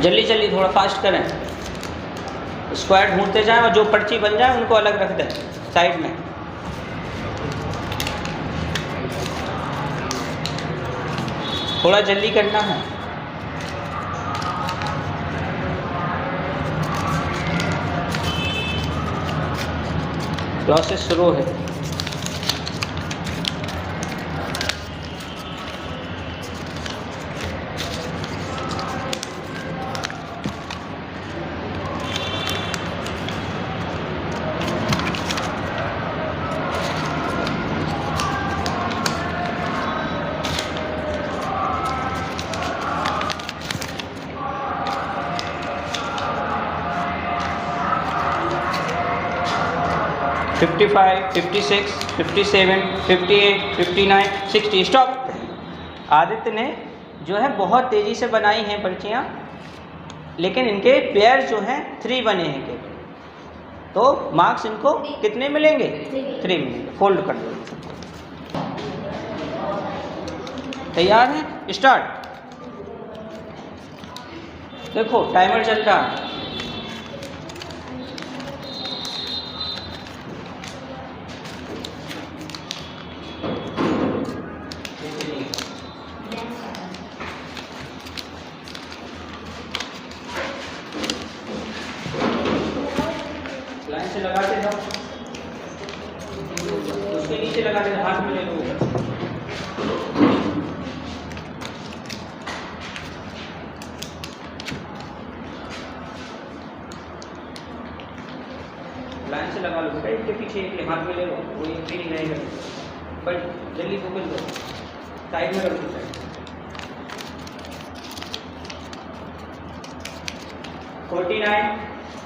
जल्दी जल्दी थोड़ा फास्ट करें, स्क्वायर ढूंढते जाएं और जो पर्ची बन जाए उनको अलग रख दें साइड में। थोड़ा जल्दी करना है। प्रोसेस शुरू है। Fifty 56, 57, 58, 59, 60 stop. आदित्य ने जो है बहुत तेज़ी से बनाई हैं पर्चियाँ, लेकिन इनके पेयर जो हैं 3 बने हैं केवल, तो मार्क्स इनको कितने मिलेंगे? 3 मिलेंगे। फोल्ड कर दो। तैयार है? स्टार्ट। देखो टाइमर चल रहा है। लाइन से लगा के जाओ, उसके नीचे लगा के हाथ में ले लो। लाइन से लगा लो बेटा, इसके पीछे एक हाथ में ले लो, वो एक भी नहीं रहेगा। बट जल्दी फोकस दो, साइड में रखो। Side 49,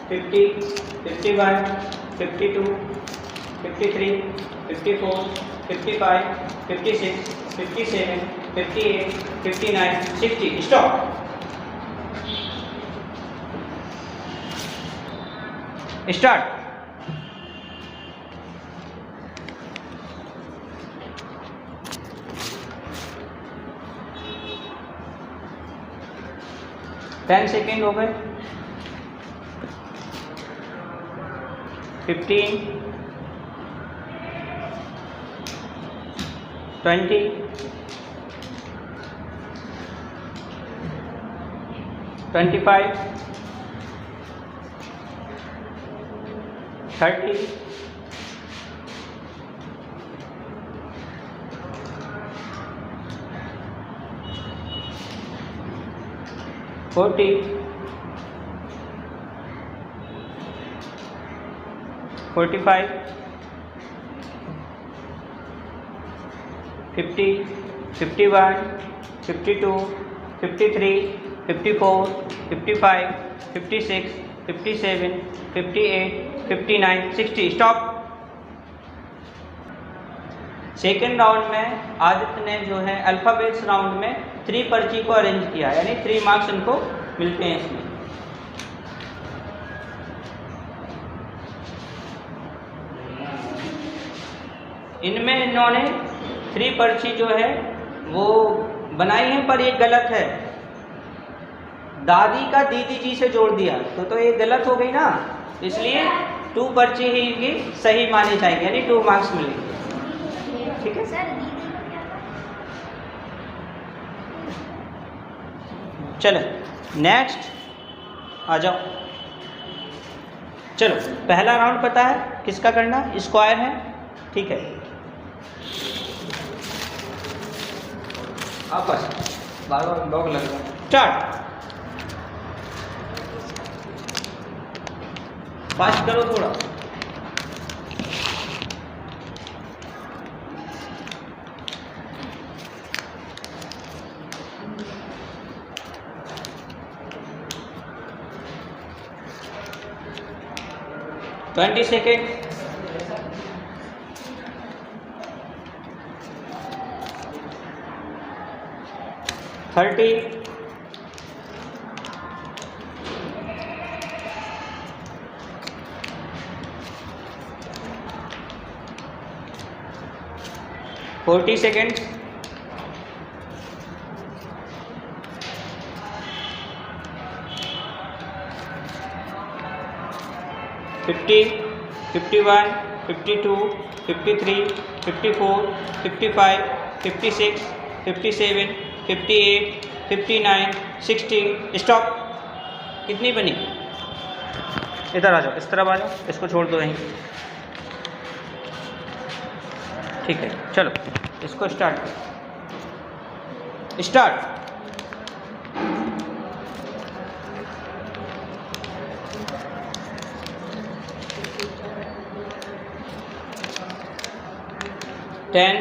50, 51, 52, 53, 54, 55, 56, 57, 58, 59, 60 stop. Start. Ten second हो गए। 15, 20, 25, 30, 40, 45, 50, 51, 52, 53, 54, 55, 56, 57, 58, 59, 60 स्टॉप। सेकेंड राउंड में आदित्य ने जो है अल्फ़ाबेट्स राउंड में 3 पर्ची को अरेंज किया, यानी 3 मार्क्स इनको मिलते हैं इसमें। इनमें इन्होंने 3 पर्ची जो है वो बनाई है, पर ये गलत है। दादी का दीदी जी से जोड़ दिया तो ये गलत हो गई ना, इसलिए 2 पर्ची ही इनकी सही मानी जाएगी, यानी 2 मार्क्स मिलेंगे। ठीक है सर। चलो नेक्स्ट आ जाओ। चलो पहला राउंड पता है किसका करना, स्क्वायर है। ठीक है, आपस बार बार लॉक लग रहा है। स्टार्ट। फास्ट करो थोड़ा। Twenty second. 30, 40 seconds, 50, 50, 51, 52, 53, 54, 55, 56, 57, 58, 59, 60। स्टॉप। कितनी बनी? इधर आ जाओ, इस तरफ आ जाओ, इसको छोड़ दो यहीं। ठीक है, चलो इसको स्टार्ट करो। स्टार्ट। टेन,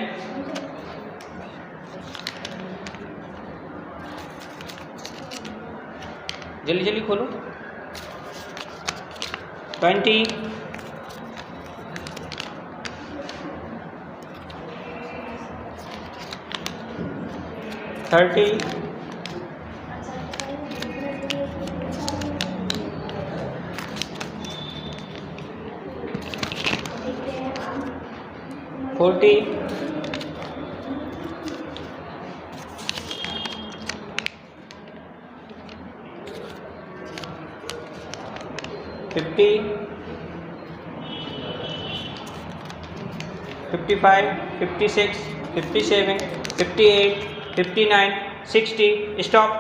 10 जल्दी खोलो। 20, 30, 40, 50, 55, 56, 57, 58, 59, 60। स्टॉप।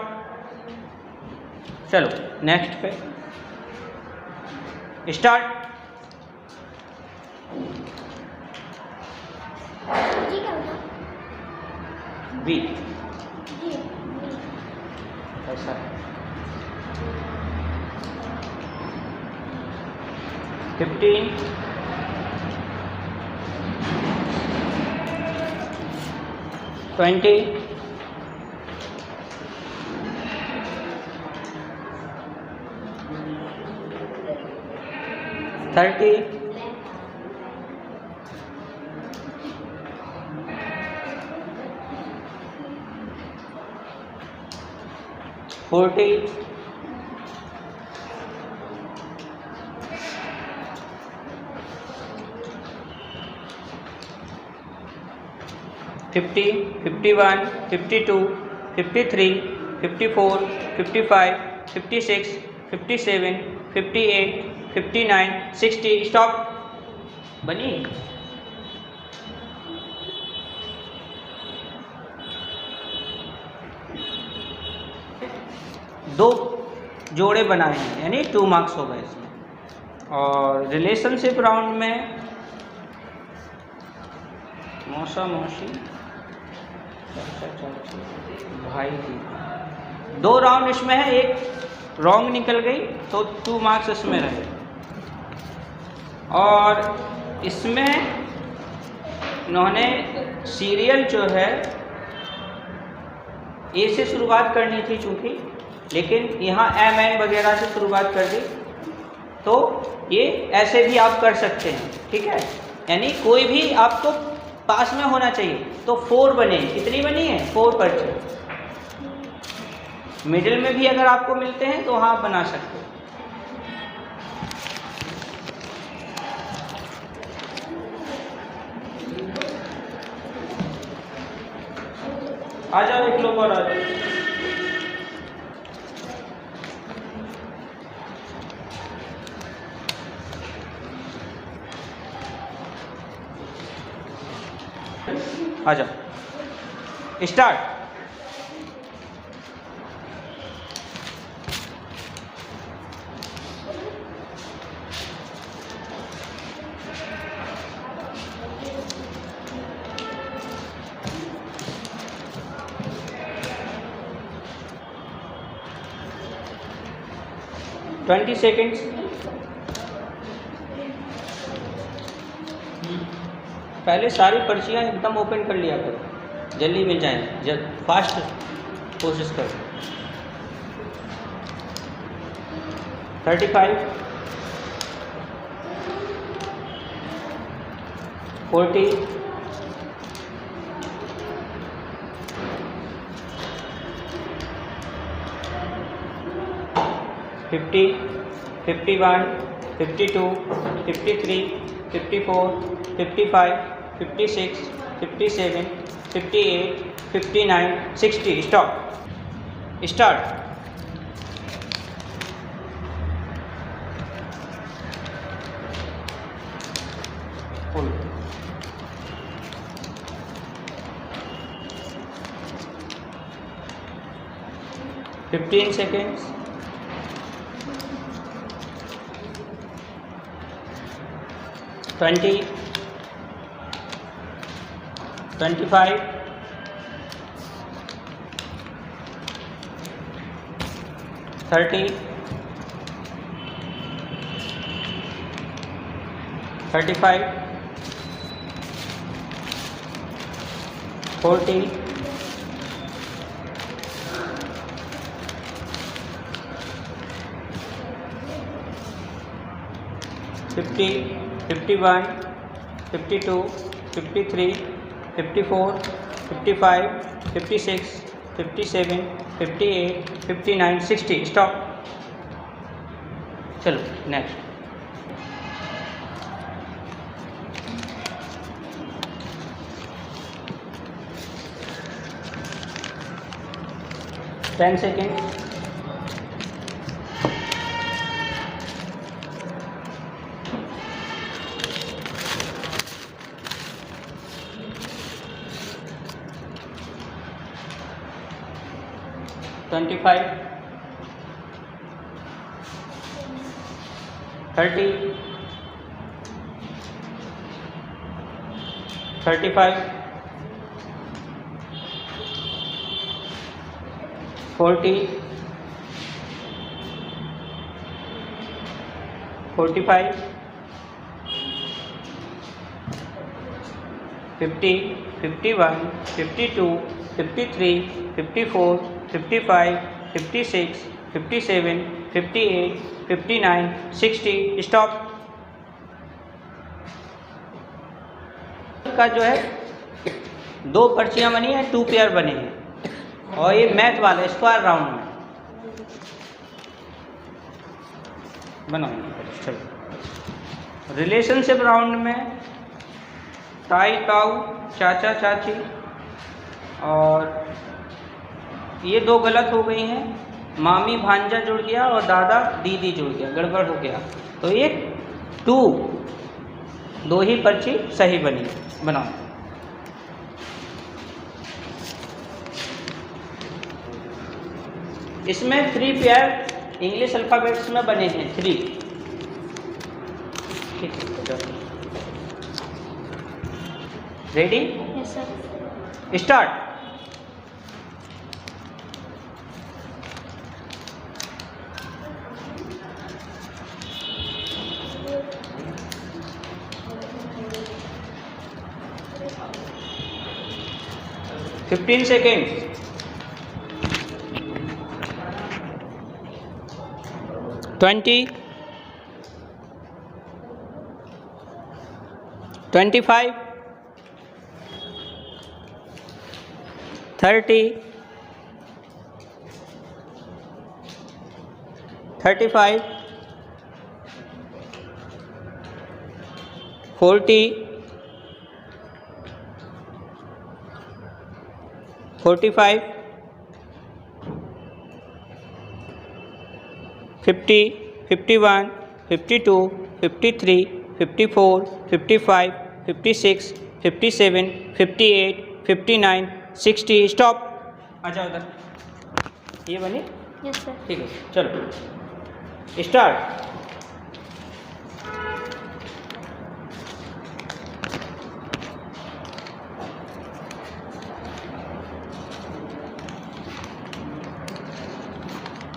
चलो नेक्स्ट पे स्टार्ट। बी ऐसा 15, 20, 30, 40, 50, 51, 52, 53, 54, 55, 56, 57, 58, 59, 60। स्टॉप। बनी? दो जोड़े बनाए हैं, यानी 2 मार्क्स हो गए इसमें। और रिलेशनशिप राउंड में मौसा मौसी, चाचा चाची, भाई जी, 2 राउंड इसमें है, एक रॉन्ग निकल गई तो 2 मार्क्स इसमें रहे। और इसमें इन्होंने सीरियल जो है ए से शुरुआत करनी थी चूँकि, लेकिन यहाँ एम एन वगैरह से शुरुआत कर दी, तो ये ऐसे भी आप कर सकते हैं। ठीक है, यानी कोई भी आपको पास में होना चाहिए। तो 4 बने, कितनी बनी है? 4 पर्चे। मिडिल में भी अगर आपको मिलते हैं तो हाँ बना सकते हो। आ जाओ, एक लोग और आ जाओ। आ जाओ, स्टार्ट। Twenty seconds. पहले सारी पर्चियाँ एकदम ओपन कर लिया करो, जल्दी मिल जाए, जब फास्ट कोशिश करो। 35, 40, 50, 51, 52, 53, 54, 55, 56, 57, 58, 59, 60। स्टॉप। स्टार्ट। 15 seconds. 20, 25, 30, 35, 40, 50, 51, 52, 53, 54, 55, 56, 57, 58, 59, 60. स्टॉप. चलो नेक्स्ट. Ten second. 25, 30, 35, 40, 45, 50, 51, 52, 53, 54, 55, 56, 57, 58, 59, 60. स्टॉप. का जो है 2 पर्चियाँ बनी हैं, 2 पेयर बने हैं और ये मैथ वाला स्क्वायर राउंड में बनाएंगे. चलो रिलेशनशिप राउंड में ताई ताऊ, चाचा चाची, और ये 2 गलत हो गई हैं. मामी भांजा जुड़ गया और दादा दीदी जुड़ गया, गड़बड़ हो गया. तो ये 2 ही पर्ची सही बनी. बनाओ. इसमें 3 पेयर इंग्लिश अल्फ़ाबेट्स में बने हैं. 3. ठीक है. Ready? Yes sir. Start. Fifteen seconds. 20, 25, 30, 35, 40, 45, 50, 51, 52, 53, 54, 55, 56, 57, 58, 59, 60. Stop. आ जाओ उधर. ये बनी? Yes sir. ठीक है. चलो स्टार्ट.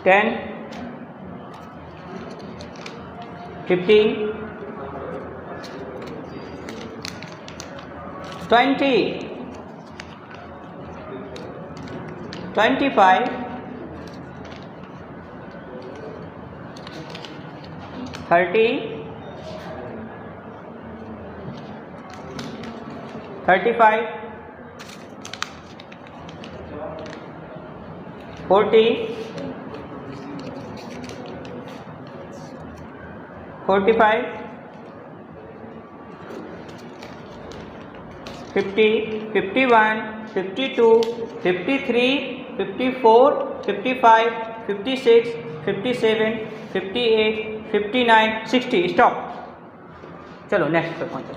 टेन, 15, 20, 25, 30, 35, 40, 45, 50, 51, 52, 53, 54, 55, 56, 57, 58, 59, 60. स्टॉप. चलो नेक्स्ट पे पहुंचो.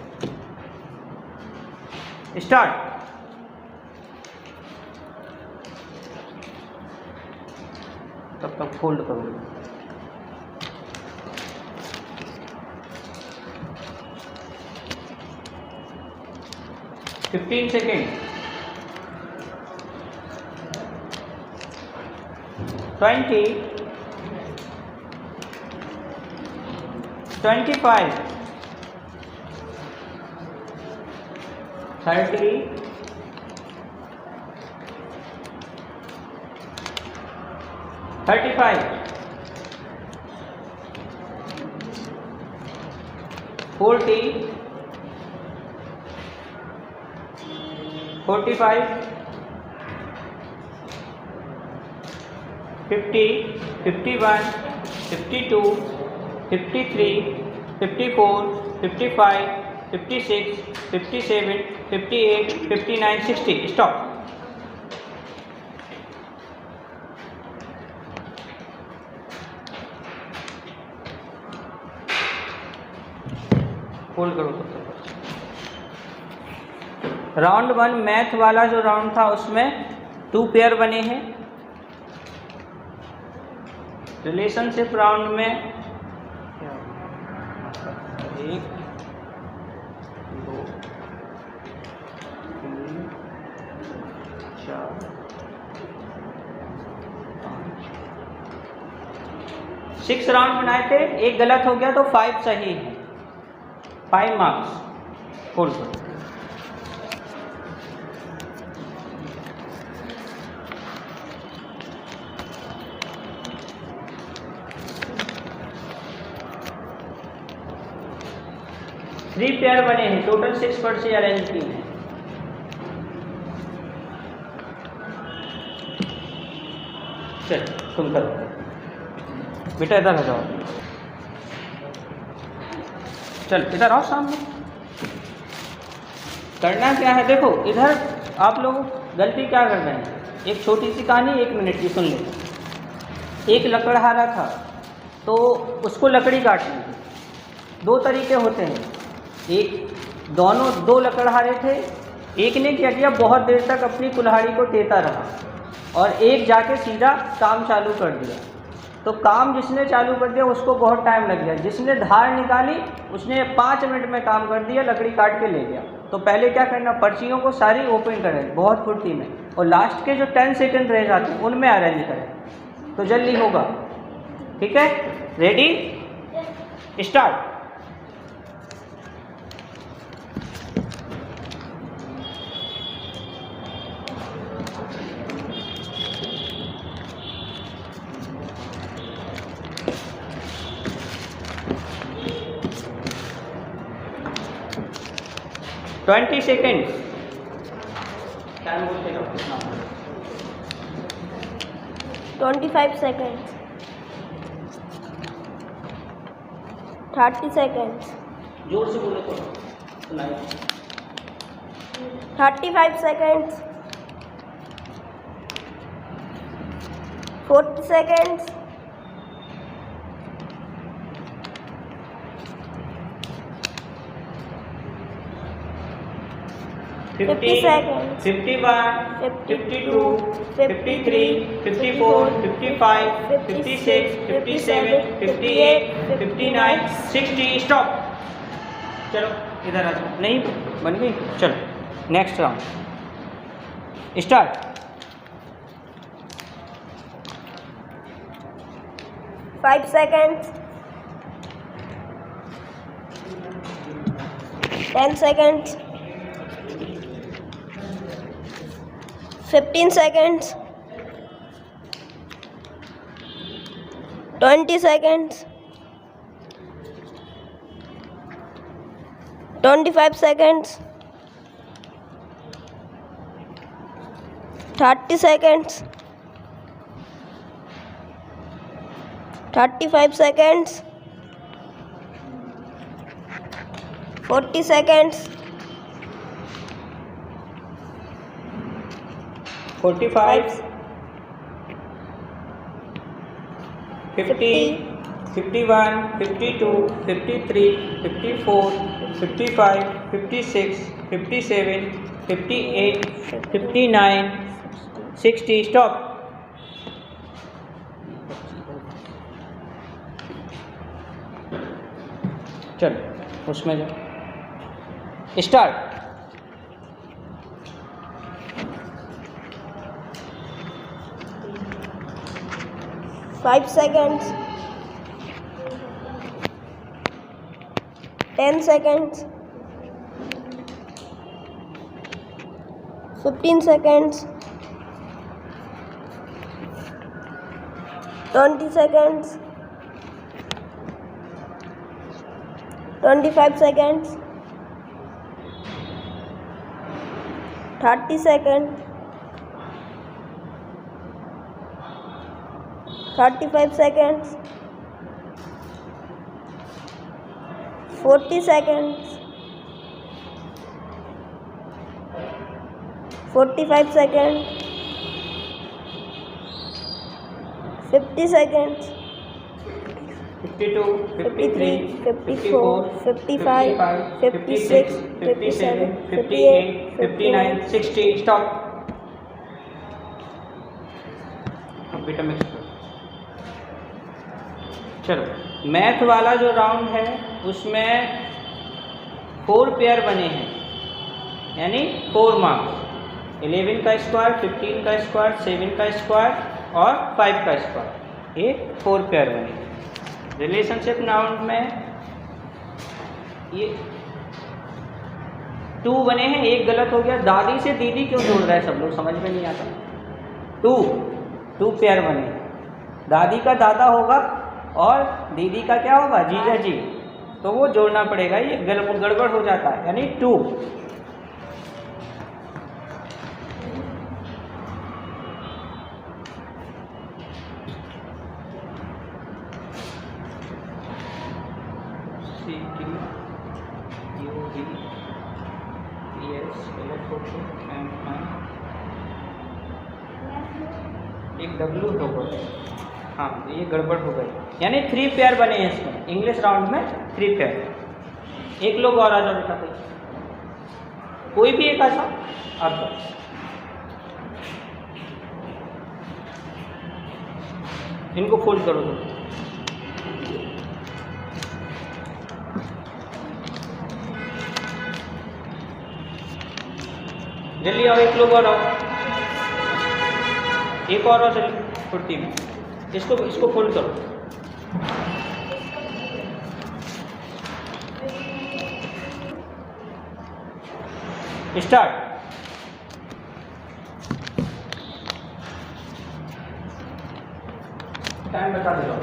स्टार्ट. तब तक फोल्ड करो। Fifteen second. 20, 25, 30, 35, 40, 45, 50, 51, 52, 53, 54, 55, 56, 57, 58, 59, 60। स्टॉप। होल्ड करो तब तक। राउंड 1 मैथ वाला जो राउंड था उसमें 2 पेयर बने हैं। रिलेशनशिप राउंड में 1, 2, 3, 4, 5, 6 राउंड बनाए थे। एक गलत हो गया तो 5 सही है, 5 मार्क्स। होल्ड करो। थ्री पेयर बने हैं, टोटल 6 पर्चे अरेंज की हैं। चल तुम करो बेटा, इधर आ जाओ। चल इधर आओ सामने। करना क्या है देखो, इधर आप लोग गलती क्या कर रहे हैं। एक छोटी सी कहानी 1 मिनट की सुन लो। एक लकड़हारा था तो उसको लकड़ी काटनी थी। 2 तरीके होते हैं। दोनों 2 लकड़हारे थे। एक ने क्या किया, बहुत देर तक अपनी कुल्हाड़ी को टेता रहा और एक जाके सीधा काम चालू कर दिया। तो काम जिसने चालू कर दिया उसको बहुत टाइम लग गया। जिसने धार निकाली उसने 5 मिनट में काम कर दिया, लकड़ी काट के ले गया। तो पहले क्या करना, पर्चियों को सारी ओपन करें बहुत फुर्ती में, और लास्ट के जो 10 सेकंड रह जाते हैं उनमें अरेंज करें, तो जल्दी होगा। ठीक है, ready, start. Twenty second time बोलते जाओ कितना। 25 seconds, 30 seconds, जोर से बोलो तो सुनाई। 35 seconds, 40 seconds, 50 seconds, 51, 52, 53, 54, 55, 56, 57, 58, 59, 60। स्टॉप। चलो इधर आ जाओ। नहीं बन गई, चलो next round start. five seconds, 10 seconds, 15 seconds, 20 seconds, 25 seconds, 30 seconds, 35 seconds, 40 seconds, 45, 50, 51, 52, 53, 54, 55, 56, 57, 58, 59, 60। Stop. चलो उसमें जाओ। Start. 5 seconds, 10 seconds, 15 seconds, 20 seconds, 25 seconds, 30 seconds, 35 seconds, 40 seconds, 45 seconds, 50 seconds, 52, 53, 53, 54, 55, 56, 57, 58, 59, 60। Stop. बेटा मिक्स करो। चलो मैथ वाला जो राउंड है उसमें 4 पेयर बने हैं, यानी 4 मार्क्स। 11 का स्क्वायर, 15 का स्क्वायर, 7 का स्क्वायर और 5 का स्क्वायर, ये 4 पेयर बने हैं। रिलेशनशिप राउंड में ये 2 बने हैं, एक गलत हो गया। दादी से दीदी क्यों जोड़ रहा है सब लोग, समझ में नहीं आता। 2 पेयर बने हैं, दादी का दादा होगा और दीदी का क्या होगा, जीजा जी, तो वो जोड़ना पड़ेगा, ये गड़बड़ हो जाता है, यानी 2। एक W होगा, हाँ ये गड़बड़ हो गई, यानी 3 पेयर बने हैं इसमें। इंग्लिश राउंड में 3 पेयर। एक लोग और आ जाओ बेटा, कोई भी एक आ जाओ आप। इनको फोल्ड करो दो। जल्दी आओ, एक लोग और आओ, एक और आओ जल्दी कुर्ती में। इसको फोल्ड करो। स्टार्ट। टाइम बता दो।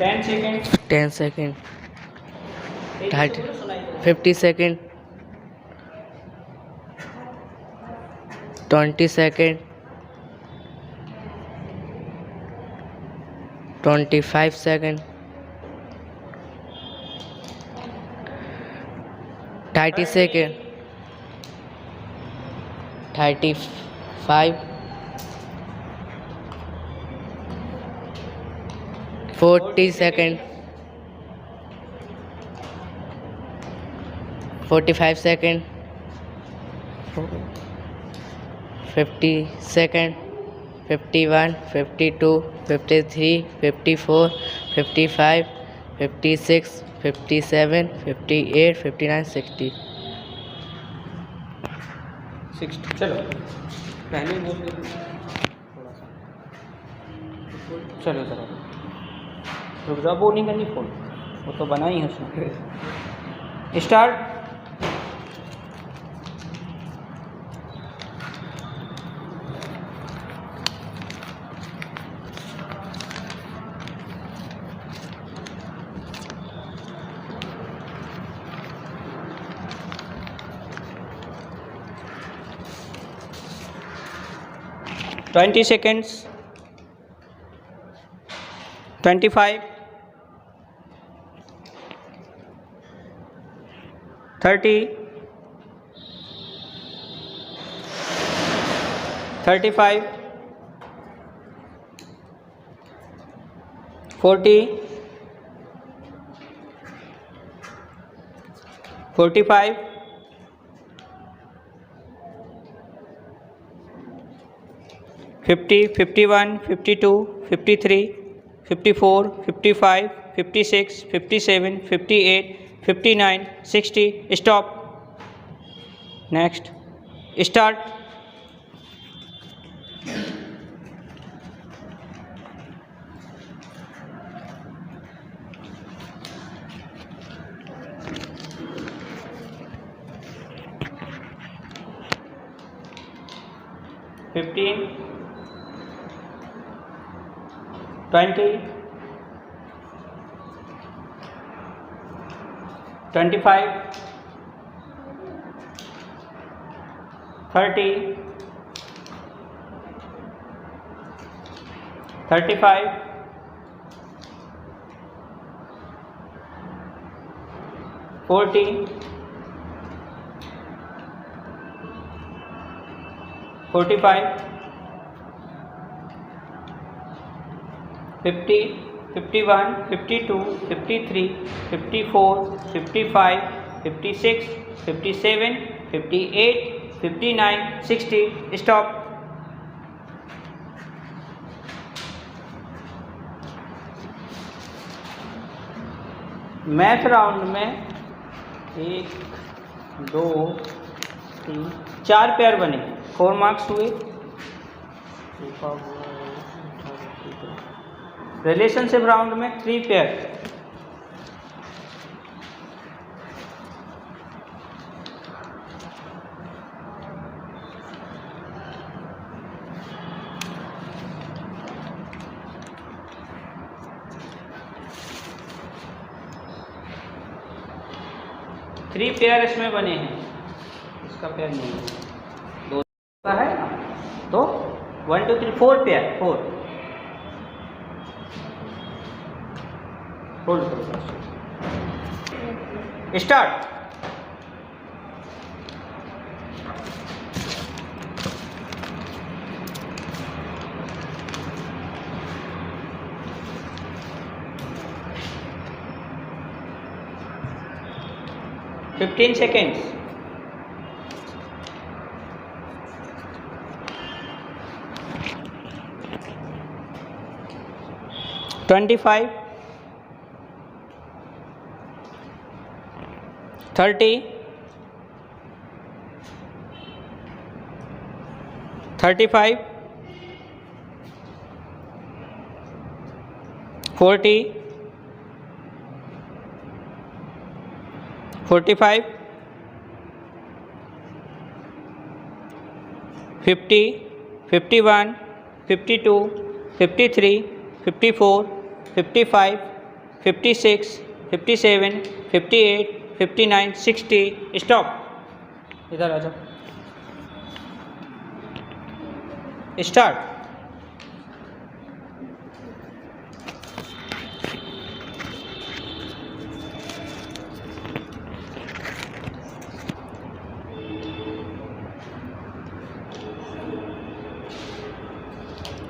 10 second, 10 second, 50 second, 20 second, 25 second, 30 second, 35, 40 second, 45 second, 50 second, 51, 52, 53, 54, 55, 56, 57, 58, 59, 60। चलो पहले बोल दो थोड़ा सा। चलो जरा रुक जाओ, वो नहीं करनी फोन, वो तो बना ही है उसने। Start. Twenty seconds, 25, 30, 35, 40, 45, 50, 51, 52, 53, 54, 55, 56, 57, 58, 59, 60. Stop. Next. Start. $15, $20, $25, $30, $35, $40, $45, $50, $51, $52, $53, $54, $55, $56, $57, $58, $59, $60. Stop. Math round में 1, 2, 3, 4 पेयर बने, 4 मार्क्स हुए। रिलेशनशिप राउंड में 3 पेयर। थ्री पेयर इसमें बने हैं, इसका पेयर नहीं है, 2 का है ना, तो 1 2 3 4 पेयर, 4 होल्ड करो। स्टार्ट। $15 seconds. $25, $30, $35, $40, $45, $50, $51, $52, $53, $54, $55, $56, $57, $58, $59, $60. स्टॉप। इधर आ जाओ। Start.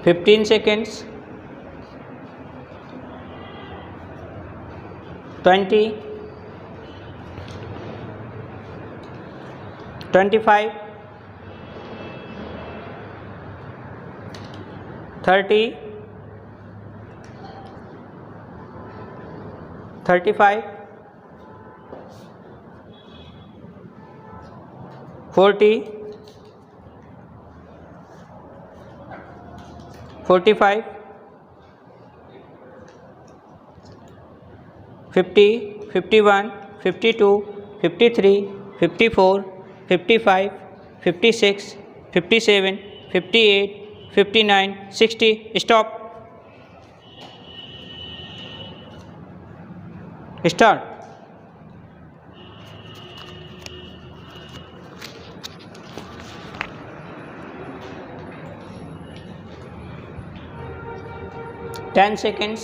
$15 seconds. 20, 25, 30, 35, 40, 45, 50, 51, 52, 53, 54, 55, 56, 57, 58, 59, 60. Stop. Start. $10 seconds.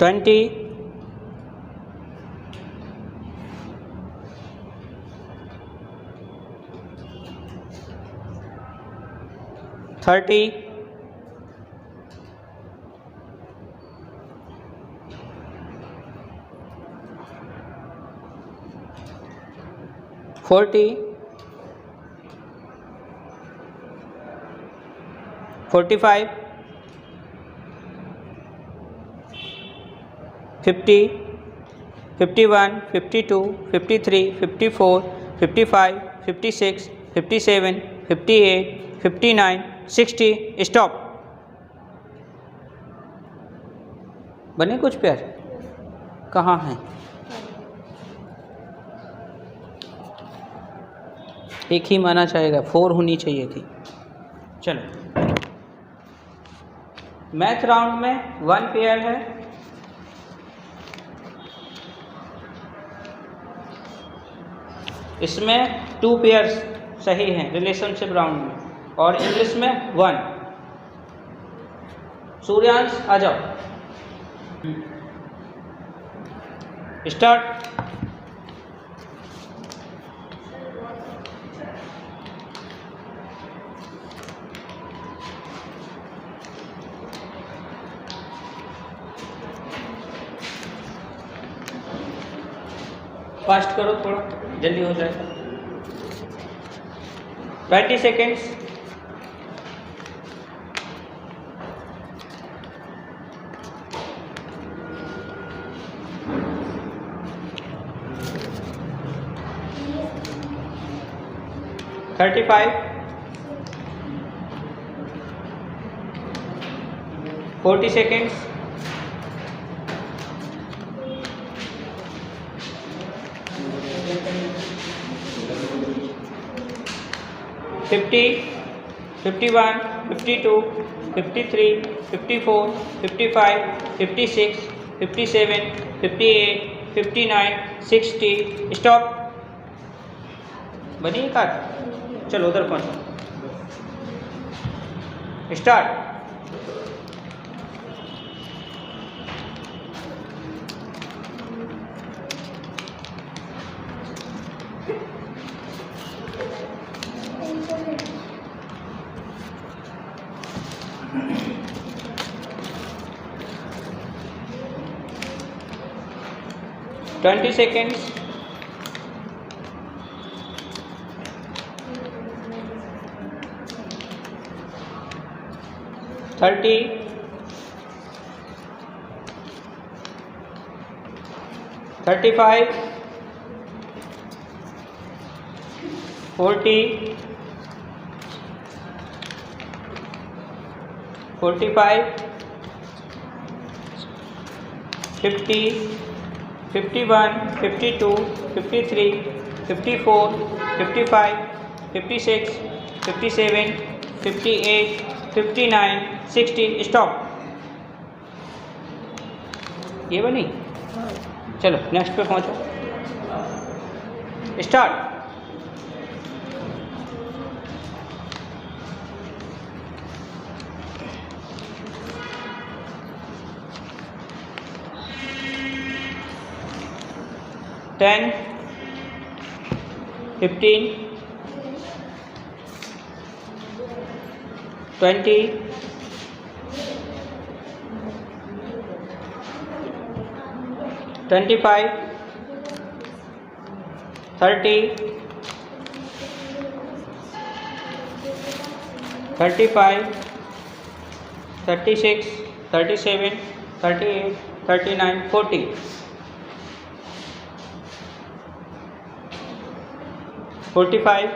20, 30, 40, 45 50 51 52 53 54 55 56 57 58 59 60 stop. बने कुछ पेयर? कहाँ हैं? एक ही माना चाहेगा, 4 होनी चाहिए थी। चलो, मैथ राउंड में 1 पेयर है। इसमें 2 पेयर्स सही हैं रिलेशनशिप राउंड में, और इंग्लिश में 1। सूर्यांश आ जाओ, स्टार्ट। फास्ट करो, थोड़ा जल्दी हो जाएगा। 20 सेकेंड्स। $35 40 seconds। 50 51 52 53 54 55 56 57 58 59 60 स्टॉप। बनी काट। चलो उधर पहुंचो, स्टार्ट। Twenty seconds. 30 35 40 45 50 51 52 53 54 55 56 57 58 59 60 स्टॉप। ये बनी। चलो नेक्स्ट पे पहुंचो, स्टार्ट। Ten 15 20 25 30 35 36 37 38 39 40 45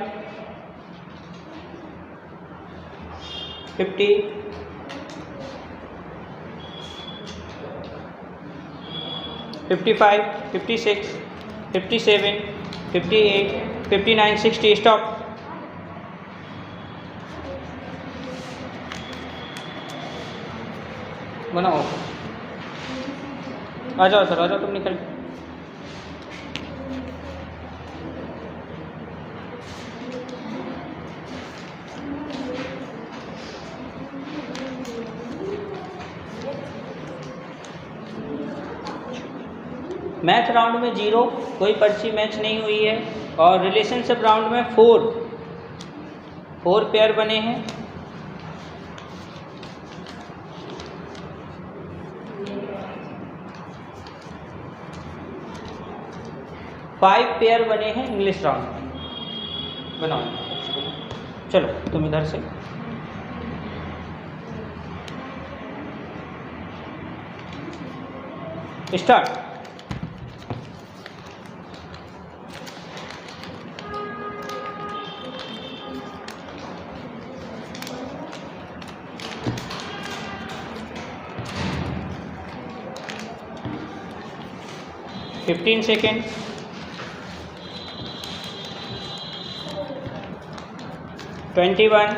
50 55 56 57 58 59 60 stop. बनाओ, आ जाओ सर, आ जाओ, तुम निकल। मैथ राउंड में 0, कोई पर्ची मैच नहीं हुई है, और रिलेशनशिप राउंड में 4 पेयर बने हैं। फाइव पेयर बने हैं इंग्लिश राउंड में। बनाओ, चलो तुम इधर से start. Fifteen second, 21,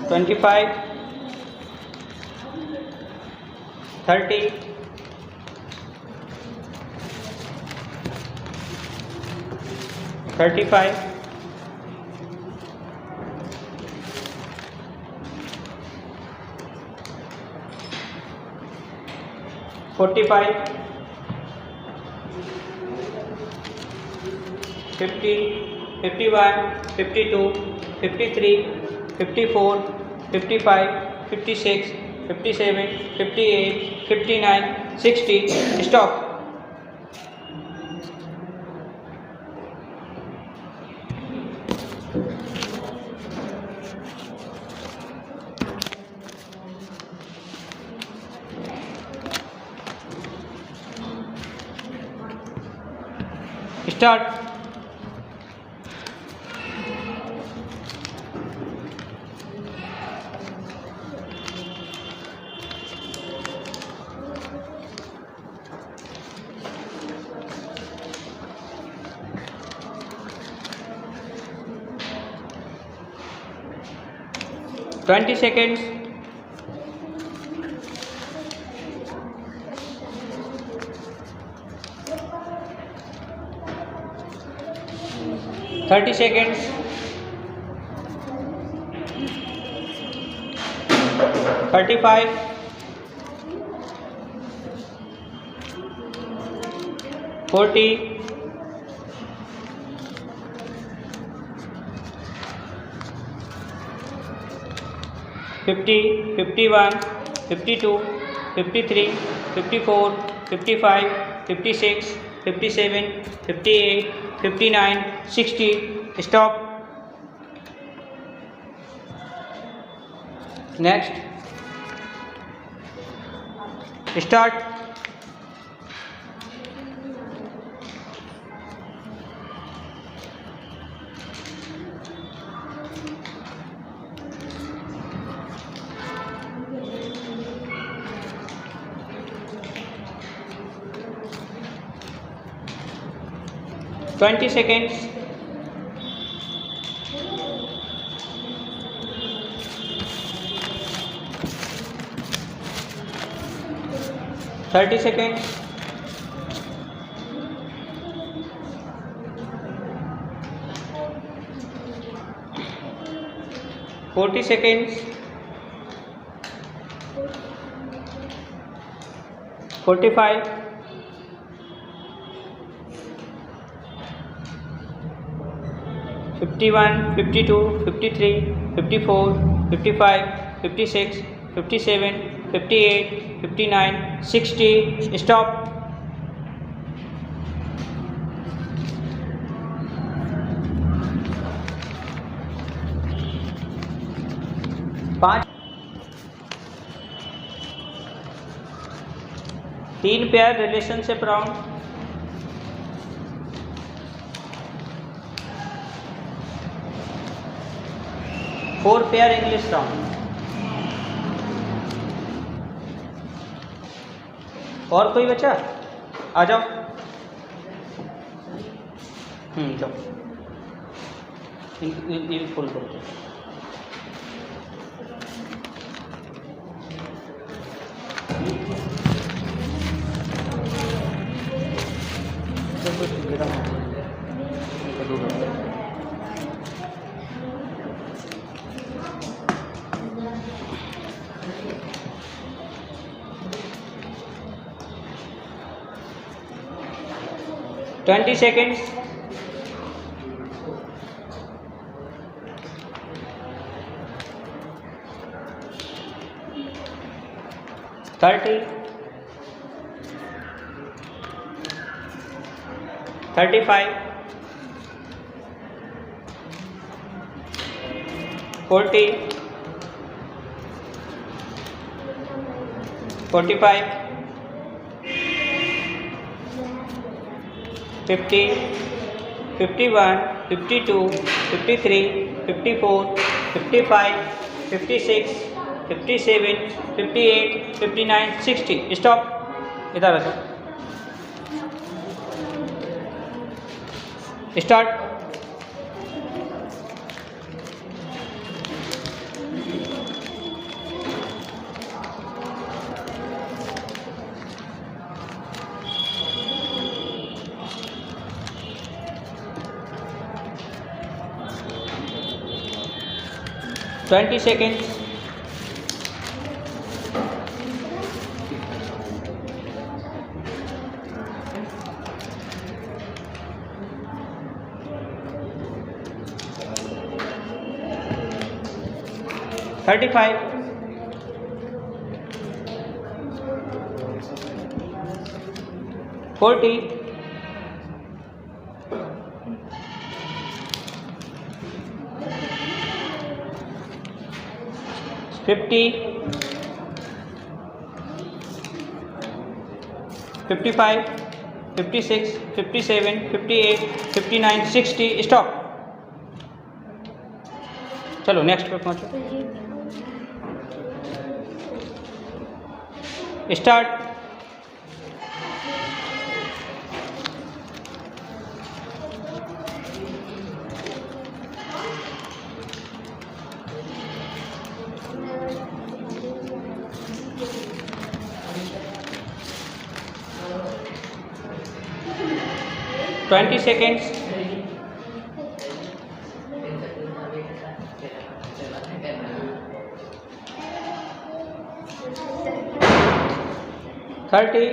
25, 30, 35, 45, 50, 51, 52, 53, 54, 55, 56, 57, 58, 59, 60, stop। Start. Twenty seconds, 30 seconds, 35, 40, 50, 51, 52, 53, 54, 55, 56, 57, 58, 59, 60, stop। Next, start। Twenty seconds, 30 seconds, 40 seconds, 45, 51, 52, 53, 54, 55, 56, 57, 58, 59, 60, stop। पाँच, 3 pair relationship round, 4 pair English round. और कोई बचा? आ जाओ। जाओ, ये फुल कर दो। Twenty seconds, 30, 35, 40, 45, 50, 51, 52, 53, 54, 55, 56, 57, 58, 59, 60। स्टॉप। इधर आ जाओ। स्टार्ट। Twenty seconds. 35, 40, 50, 55, 56, 57, 58, 59, 60। स्टॉप। चलो नेक्स्ट पे पहुंचो। स्टार्ट। Twenty seconds. 30,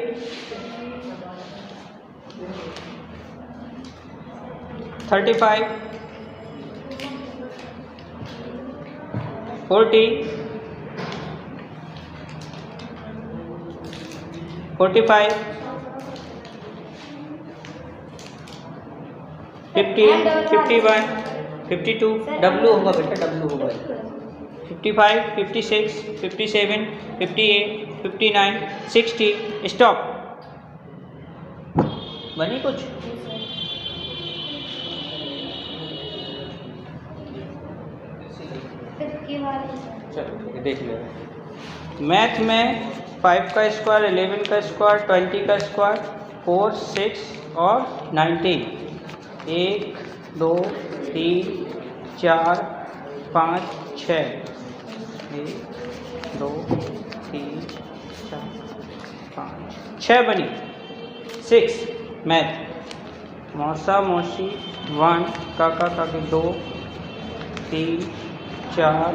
35, 40, 45, 50, 51, 52। डब्लू होगा बेटा, डब्लू होगा। 55, 56, 57, 58, 59, 60। स्टॉप। बनी कुछ? चलो देख ले। मैथ में 5 का स्क्वायर, 11 का स्क्वायर, 20 का स्क्वायर, 4, 6 और 19। 1, 2, 3, 4, 5, 6। 1, 2, 3, 4, 5, 6 बनी। 6 मैथ। मौसा मौसी 1, काका काकी 2, 3, 4,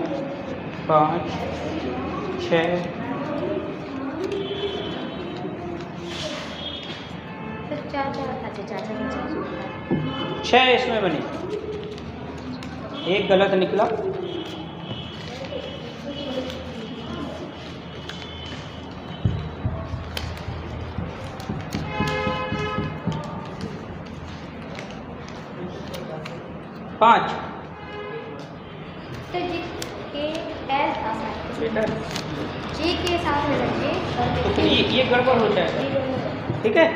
5, 6। 6 इसमें बनी। एक गलत निकला। पाँच। तो जी के एल था बेटा जी के साथ में रखिए। तो फिर ये गड़बड़ हो जाएगा। ठीक है।